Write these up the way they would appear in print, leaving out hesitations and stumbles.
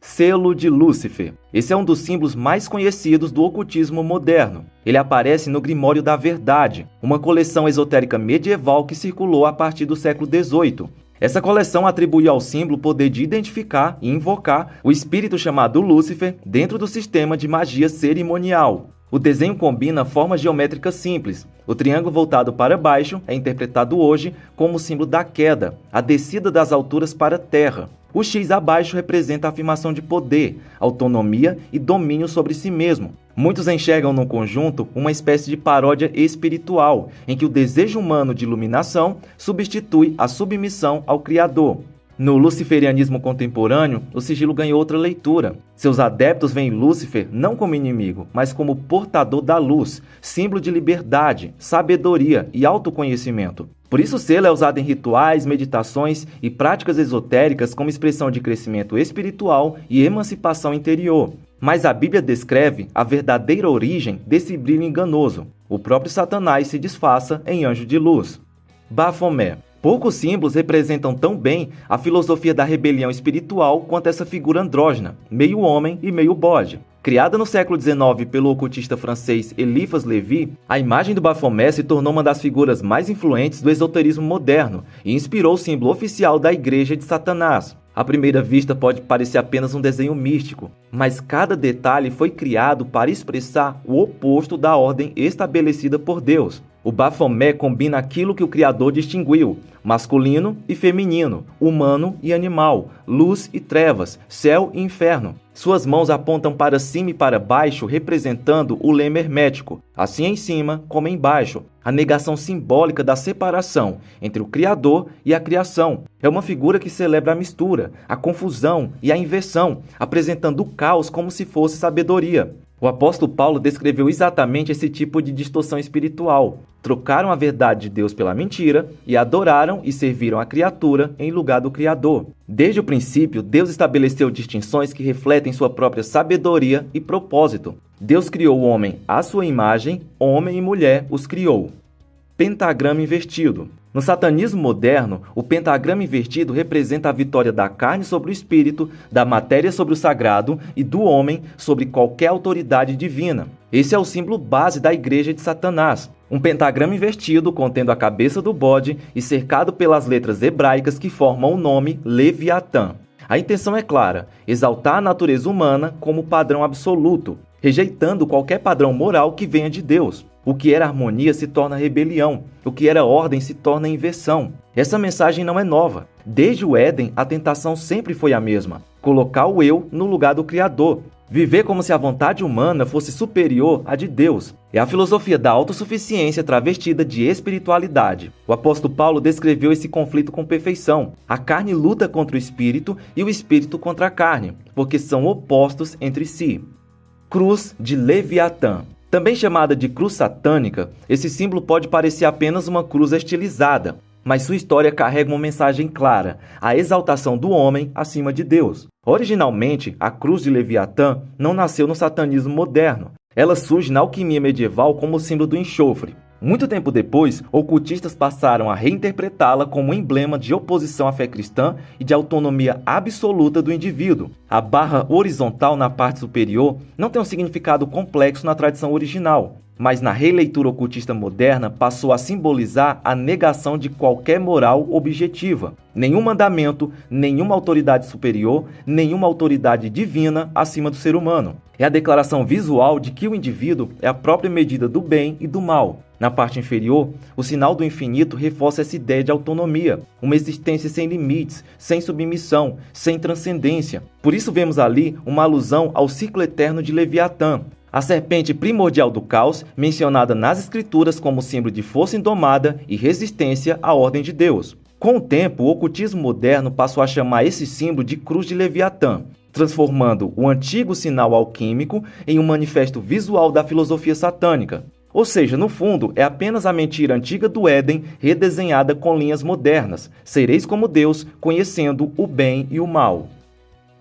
Selo de Lúcifer. Esse é um dos símbolos mais conhecidos do ocultismo moderno. Ele aparece no Grimório da Verdade, uma coleção esotérica medieval que circulou a partir do século XVIII. Essa coleção atribui ao símbolo o poder de identificar e invocar o espírito chamado Lúcifer dentro do sistema de magia cerimonial. O desenho combina formas geométricas simples. O triângulo voltado para baixo é interpretado hoje como o símbolo da queda, a descida das alturas para a terra. O X abaixo representa a afirmação de poder, autonomia e domínio sobre si mesmo. Muitos enxergam no conjunto uma espécie de paródia espiritual, em que o desejo humano de iluminação substitui a submissão ao Criador. No luciferianismo contemporâneo, o sigilo ganhou outra leitura. Seus adeptos veem Lúcifer não como inimigo, mas como portador da luz, símbolo de liberdade, sabedoria e autoconhecimento. Por isso o selo é usado em rituais, meditações e práticas esotéricas como expressão de crescimento espiritual e emancipação interior. Mas a Bíblia descreve a verdadeira origem desse brilho enganoso. O próprio Satanás se disfarça em anjo de luz. Bafomé. Poucos símbolos representam tão bem a filosofia da rebelião espiritual quanto essa figura andrógena, meio homem e meio bode. Criada no século XIX pelo ocultista francês Eliphas Lévy, a imagem do Bafomé se tornou uma das figuras mais influentes do esoterismo moderno e inspirou o símbolo oficial da Igreja de Satanás. À primeira vista pode parecer apenas um desenho místico, mas cada detalhe foi criado para expressar o oposto da ordem estabelecida por Deus. O Bafomé combina aquilo que o Criador distinguiu, masculino e feminino, humano e animal, luz e trevas, céu e inferno. Suas mãos apontam para cima e para baixo, representando o lema hermético, assim em cima como embaixo. A negação simbólica da separação entre o Criador e a criação. É uma figura que celebra a mistura, a confusão e a inversão, apresentando o caos como se fosse sabedoria. O apóstolo Paulo descreveu exatamente esse tipo de distorção espiritual. Trocaram a verdade de Deus pela mentira e adoraram e serviram a criatura em lugar do Criador. Desde o princípio, Deus estabeleceu distinções que refletem sua própria sabedoria e propósito. Deus criou o homem à sua imagem, homem e mulher os criou. Pentagrama invertido. No satanismo moderno, o pentagrama invertido representa a vitória da carne sobre o espírito, da matéria sobre o sagrado e do homem sobre qualquer autoridade divina. Esse é o símbolo base da Igreja de Satanás. Um pentagrama invertido contendo a cabeça do bode e cercado pelas letras hebraicas que formam o nome Leviatã. A intenção é clara: exaltar a natureza humana como padrão absoluto, rejeitando qualquer padrão moral que venha de Deus. O que era harmonia se torna rebelião. O que era ordem se torna inversão. Essa mensagem não é nova. Desde o Éden, a tentação sempre foi a mesma: colocar o eu no lugar do Criador. Viver como se a vontade humana fosse superior à de Deus. É a filosofia da autossuficiência travestida de espiritualidade. O apóstolo Paulo descreveu esse conflito com perfeição. A carne luta contra o espírito e o espírito contra a carne, porque são opostos entre si. Cruz de Leviatã. Também chamada de cruz satânica, esse símbolo pode parecer apenas uma cruz estilizada, mas sua história carrega uma mensagem clara: a exaltação do homem acima de Deus. Originalmente, a cruz de Leviatã não nasceu no satanismo moderno. Ela surge na alquimia medieval como símbolo do enxofre. Muito tempo depois, ocultistas passaram a reinterpretá-la como um emblema de oposição à fé cristã e de autonomia absoluta do indivíduo. A barra horizontal na parte superior não tem um significado complexo na tradição original, mas na releitura ocultista moderna passou a simbolizar a negação de qualquer moral objetiva. Nenhum mandamento, nenhuma autoridade superior, nenhuma autoridade divina acima do ser humano. É a declaração visual de que o indivíduo é a própria medida do bem e do mal. Na parte inferior, o sinal do infinito reforça essa ideia de autonomia, uma existência sem limites, sem submissão, sem transcendência. Por isso vemos ali uma alusão ao ciclo eterno de Leviatã, a serpente primordial do caos, mencionada nas escrituras como símbolo de força indomada e resistência à ordem de Deus. Com o tempo, o ocultismo moderno passou a chamar esse símbolo de cruz de Leviatã, transformando o antigo sinal alquímico em um manifesto visual da filosofia satânica. Ou seja, no fundo, é apenas a mentira antiga do Éden redesenhada com linhas modernas. Sereis como Deus, conhecendo o bem e o mal.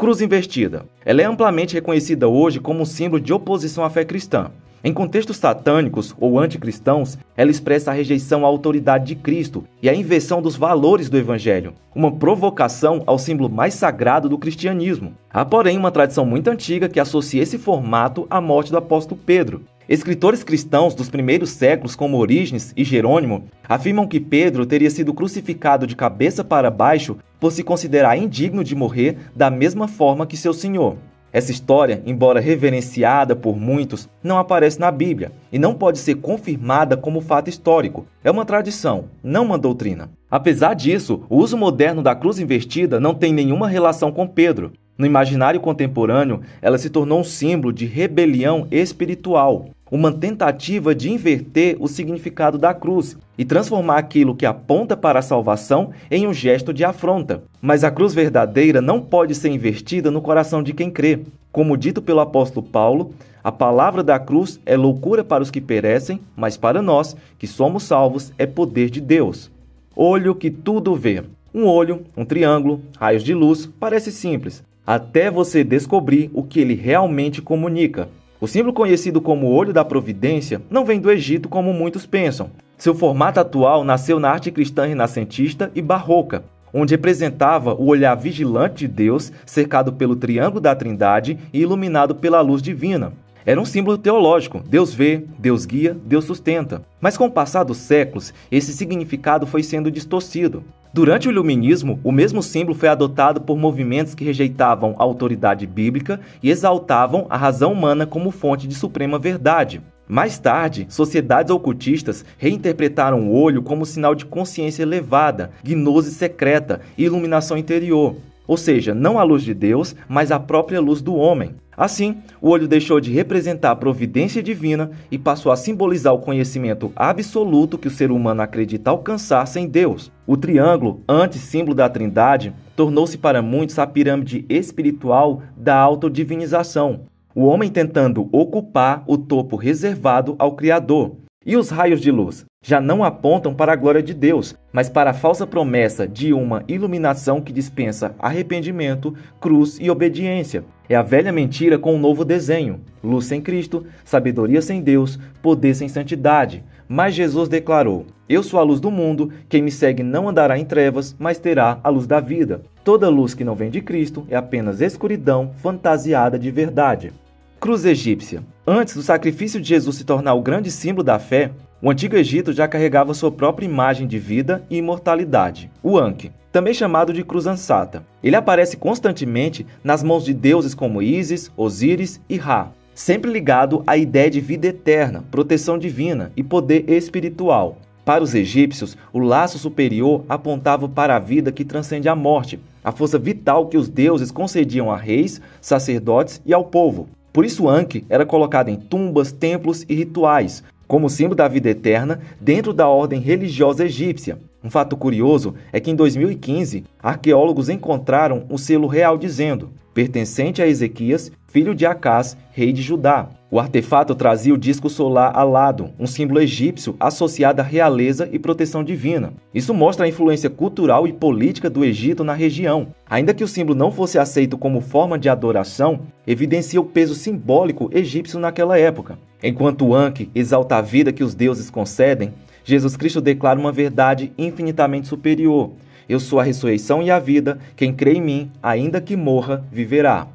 Cruz invertida. Ela é amplamente reconhecida hoje como um símbolo de oposição à fé cristã. Em contextos satânicos ou anticristãos, ela expressa a rejeição à autoridade de Cristo e a inversão dos valores do Evangelho, uma provocação ao símbolo mais sagrado do cristianismo. Há, porém, uma tradição muito antiga que associa esse formato à morte do apóstolo Pedro. Escritores cristãos dos primeiros séculos, como Orígenes e Jerônimo, afirmam que Pedro teria sido crucificado de cabeça para baixo por se considerar indigno de morrer da mesma forma que seu Senhor. Essa história, embora reverenciada por muitos, não aparece na Bíblia e não pode ser confirmada como fato histórico. É uma tradição, não uma doutrina. Apesar disso, o uso moderno da cruz invertida não tem nenhuma relação com Pedro. No imaginário contemporâneo, ela se tornou um símbolo de rebelião espiritual, uma tentativa de inverter o significado da cruz e transformar aquilo que aponta para a salvação em um gesto de afronta. Mas a cruz verdadeira não pode ser invertida no coração de quem crê. Como dito pelo apóstolo Paulo, a palavra da cruz é loucura para os que perecem, mas para nós, que somos salvos, é poder de Deus. Olho que tudo vê. Um olho, um triângulo, raios de luz, parece simples, até você descobrir o que ele realmente comunica. O símbolo conhecido como olho da providência não vem do Egito como muitos pensam. Seu formato atual nasceu na arte cristã renascentista e barroca, onde representava o olhar vigilante de Deus, cercado pelo triângulo da Trindade e iluminado pela luz divina. Era um símbolo teológico, Deus vê, Deus guia, Deus sustenta. Mas com o passar dos séculos, esse significado foi sendo distorcido. Durante o Iluminismo, o mesmo símbolo foi adotado por movimentos que rejeitavam a autoridade bíblica e exaltavam a razão humana como fonte de suprema verdade. Mais tarde, sociedades ocultistas reinterpretaram o olho como sinal de consciência elevada, gnose secreta e iluminação interior. Ou seja, não a luz de Deus, mas a própria luz do homem. Assim, o olho deixou de representar a providência divina e passou a simbolizar o conhecimento absoluto que o ser humano acredita alcançar sem Deus. O triângulo, antes símbolo da Trindade, tornou-se para muitos a pirâmide espiritual da autodivinização, o homem tentando ocupar o topo reservado ao Criador. E os raios de luz já não apontam para a glória de Deus, mas para a falsa promessa de uma iluminação que dispensa arrependimento, cruz e obediência. É a velha mentira com um novo desenho: luz sem Cristo, sabedoria sem Deus, poder sem santidade. Mas Jesus declarou: eu sou a luz do mundo, quem me segue não andará em trevas, mas terá a luz da vida. Toda luz que não vem de Cristo é apenas escuridão fantasiada de verdade. Cruz egípcia. Antes do sacrifício de Jesus se tornar o grande símbolo da fé, o Antigo Egito já carregava sua própria imagem de vida e imortalidade, o Anki, também chamado de cruz ansata. Ele aparece constantemente nas mãos de deuses como Ísis, Osíris e Ra, sempre ligado à ideia de vida eterna, proteção divina e poder espiritual. Para os egípcios, o laço superior apontava para a vida que transcende a morte, a força vital que os deuses concediam a reis, sacerdotes e ao povo. Por isso, Anki era colocado em tumbas, templos e rituais, como símbolo da vida eterna dentro da ordem religiosa egípcia. Um fato curioso é que em 2015, arqueólogos encontraram um selo real dizendo: pertencente a Ezequias, filho de Acás, rei de Judá. O artefato trazia o disco solar alado, um símbolo egípcio associado à realeza e proteção divina. Isso mostra a influência cultural e política do Egito na região. Ainda que o símbolo não fosse aceito como forma de adoração, evidencia o peso simbólico egípcio naquela época. Enquanto o Anki exalta a vida que os deuses concedem, Jesus Cristo declara uma verdade infinitamente superior: eu sou a ressurreição e a vida, quem crê em mim, ainda que morra, viverá.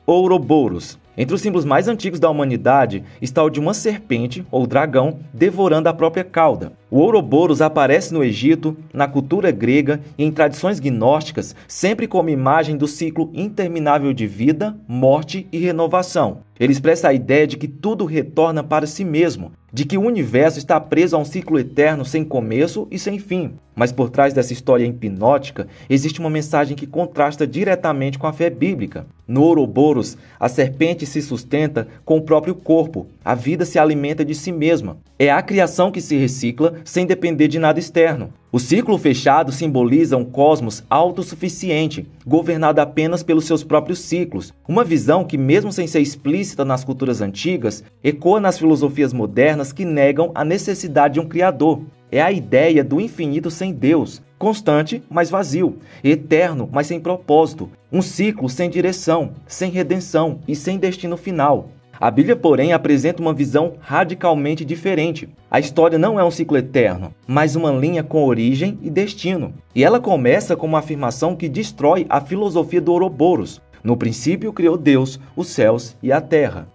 Ouroboros. Entre os símbolos mais antigos da humanidade está o de uma serpente, ou dragão, devorando a própria cauda. O Ouroboros aparece no Egito, na cultura grega e em tradições gnósticas, sempre como imagem do ciclo interminável de vida, morte e renovação. Ele expressa a ideia de que tudo retorna para si mesmo, de que o universo está preso a um ciclo eterno sem começo e sem fim. Mas por trás dessa história hipnótica, existe uma mensagem que contrasta diretamente com a fé bíblica. No Ouroboros, a serpente se sustenta com o próprio corpo, a vida se alimenta de si mesma. É a criação que se recicla sem depender de nada externo. O ciclo fechado simboliza um cosmos autossuficiente, governado apenas pelos seus próprios ciclos. Uma visão que, mesmo sem ser explícita nas culturas antigas, ecoa nas filosofias modernas que negam a necessidade de um criador. É a ideia do infinito sem Deus, constante, mas vazio, eterno, mas sem propósito, um ciclo sem direção, sem redenção e sem destino final. A Bíblia, porém, apresenta uma visão radicalmente diferente. A história não é um ciclo eterno, mas uma linha com origem e destino. E ela começa com uma afirmação que destrói a filosofia do Ouroboros. No princípio criou Deus os céus e a terra.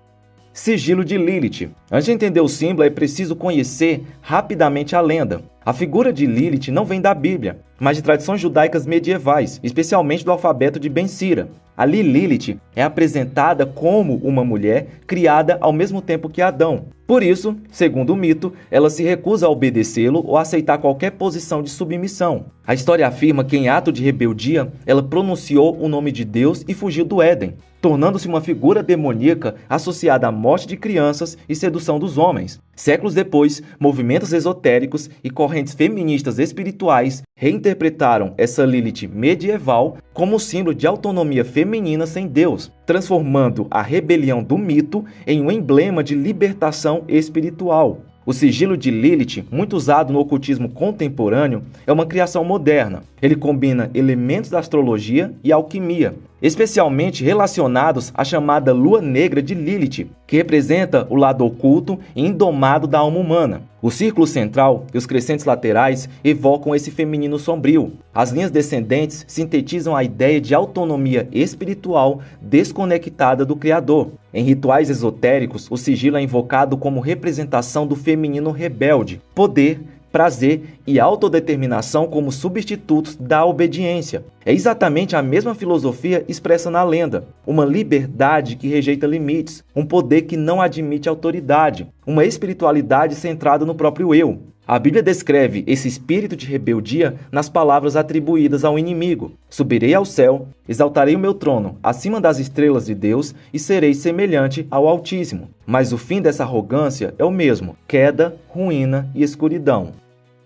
Sigilo de Lilith. Antes de entender o símbolo, é preciso conhecer rapidamente a lenda. A figura de Lilith não vem da Bíblia, mas de tradições judaicas medievais, especialmente do alfabeto de Ben Sira. Ali, Lilith é apresentada como uma mulher criada ao mesmo tempo que Adão. Por isso, segundo o mito, ela se recusa a obedecê-lo ou a aceitar qualquer posição de submissão. A história afirma que, em ato de rebeldia, ela pronunciou o nome de Deus e fugiu do Éden, tornando-se uma figura demoníaca associada à morte de crianças e sedução dos homens. Séculos depois, movimentos esotéricos e correntes feministas espirituais reinterpretaram essa Lilith medieval como símbolo de autonomia feminina sem Deus, transformando a rebelião do mito em um emblema de libertação espiritual. O sigilo de Lilith, muito usado no ocultismo contemporâneo, é uma criação moderna. Ele combina elementos da astrologia e alquimia, especialmente relacionados à chamada Lua Negra de Lilith, que representa o lado oculto e indomado da alma humana. O círculo central e os crescentes laterais evocam esse feminino sombrio. As linhas descendentes sintetizam a ideia de autonomia espiritual desconectada do Criador. Em rituais esotéricos, o sigilo é invocado como representação do feminino rebelde, poder, prazer e autodeterminação como substitutos da obediência. É exatamente a mesma filosofia expressa na lenda. Uma liberdade que rejeita limites, um poder que não admite autoridade, uma espiritualidade centrada no próprio eu. A Bíblia descreve esse espírito de rebeldia nas palavras atribuídas ao inimigo. Subirei ao céu, exaltarei o meu trono acima das estrelas de Deus e serei semelhante ao Altíssimo. Mas o fim dessa arrogância é o mesmo: queda, ruína e escuridão.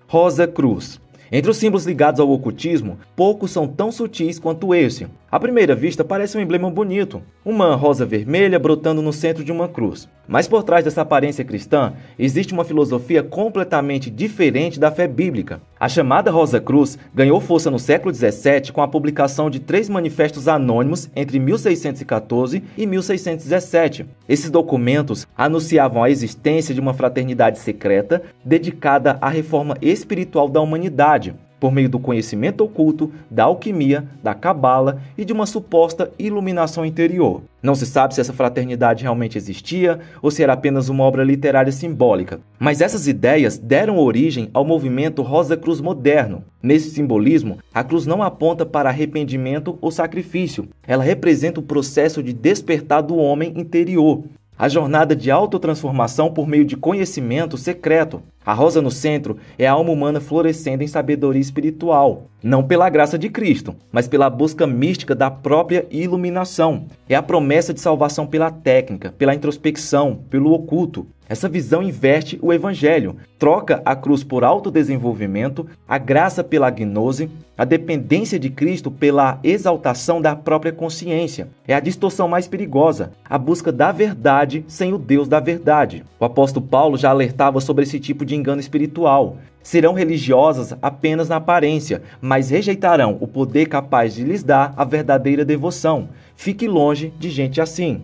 Rosa Cruz. Entre os símbolos ligados ao ocultismo, poucos são tão sutis quanto esse. À primeira vista, parece um emblema bonito, uma rosa vermelha brotando no centro de uma cruz. Mas por trás dessa aparência cristã, existe uma filosofia completamente diferente da fé bíblica. A chamada Rosa Cruz ganhou força no século XVII com a publicação de 3 manifestos anônimos entre 1614 e 1617. Esses documentos anunciavam a existência de uma fraternidade secreta dedicada à reforma espiritual da humanidade, por meio do conhecimento oculto, da alquimia, da cabala e de uma suposta iluminação interior. Não se sabe se essa fraternidade realmente existia ou se era apenas uma obra literária simbólica. Mas essas ideias deram origem ao movimento Rosa Cruz moderno. Nesse simbolismo, a cruz não aponta para arrependimento ou sacrifício. Ela representa o processo de despertar do homem interior, a jornada de autotransformação por meio de conhecimento secreto. A rosa no centro é a alma humana florescendo em sabedoria espiritual, não pela graça de Cristo, mas pela busca mística da própria iluminação. É a promessa de salvação pela técnica, pela introspecção, pelo oculto. Essa visão inverte o evangelho, troca a cruz por autodesenvolvimento, a graça pela gnose, a dependência de Cristo pela exaltação da própria consciência. É a distorção mais perigosa, a busca da verdade sem o Deus da verdade. O apóstolo Paulo já alertava sobre esse tipo de engano espiritual. Serão religiosas apenas na aparência, mas rejeitarão o poder capaz de lhes dar a verdadeira devoção. Fique longe de gente assim.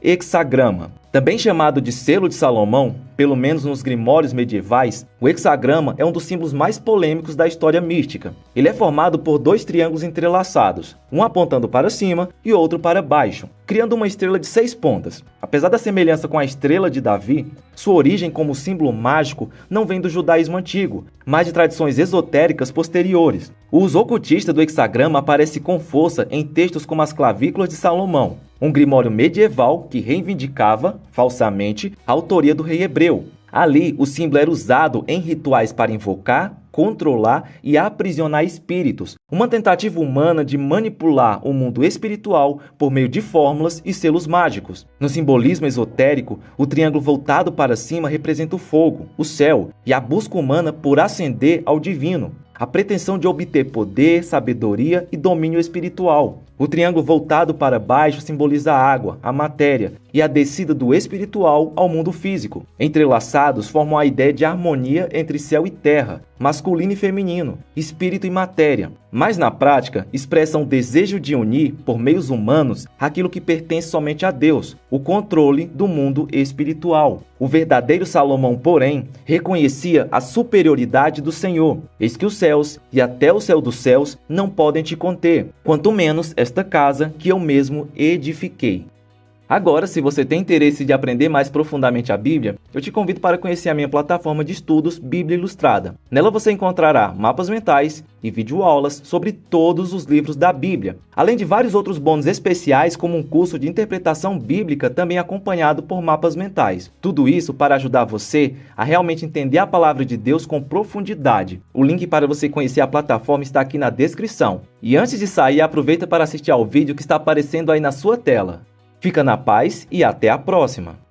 Hexagrama. Também chamado de selo de Salomão, pelo menos nos grimórios medievais, o hexagrama é um dos símbolos mais polêmicos da história mística. Ele é formado por 2 triângulos entrelaçados, um apontando para cima e outro para baixo, criando uma estrela de 6 pontas. Apesar da semelhança com a estrela de Davi, sua origem como símbolo mágico não vem do judaísmo antigo, mas de tradições esotéricas posteriores. O uso ocultista do hexagrama aparece com força em textos como as Clavículas de Salomão, um grimório medieval que reivindicava, falsamente, a autoria do rei hebreu. Ali, o símbolo era usado em rituais para invocar, controlar e aprisionar espíritos, uma tentativa humana de manipular o mundo espiritual por meio de fórmulas e selos mágicos. No simbolismo esotérico, o triângulo voltado para cima representa o fogo, o céu e a busca humana por ascender ao divino, a pretensão de obter poder, sabedoria e domínio espiritual. O triângulo voltado para baixo simboliza a água, a matéria, e a descida do espiritual ao mundo físico. Entrelaçados formam a ideia de harmonia entre céu e terra, masculino e feminino, espírito e matéria. Mas na prática, expressam o desejo de unir, por meios humanos, aquilo que pertence somente a Deus, o controle do mundo espiritual. O verdadeiro Salomão, porém, reconhecia a superioridade do Senhor. Eis que os céus e até o céu dos céus não podem te conter, quanto menos esta casa que eu mesmo edifiquei. Agora, se você tem interesse de aprender mais profundamente a Bíblia, eu te convido para conhecer a minha plataforma de estudos Bíblia Ilustrada. Nela você encontrará mapas mentais e videoaulas sobre todos os livros da Bíblia, além de vários outros bônus especiais, como um curso de interpretação bíblica também acompanhado por mapas mentais. Tudo isso para ajudar você a realmente entender a palavra de Deus com profundidade. O link para você conhecer a plataforma está aqui na descrição. E antes de sair, aproveita para assistir ao vídeo que está aparecendo aí na sua tela. Fica na paz e até a próxima!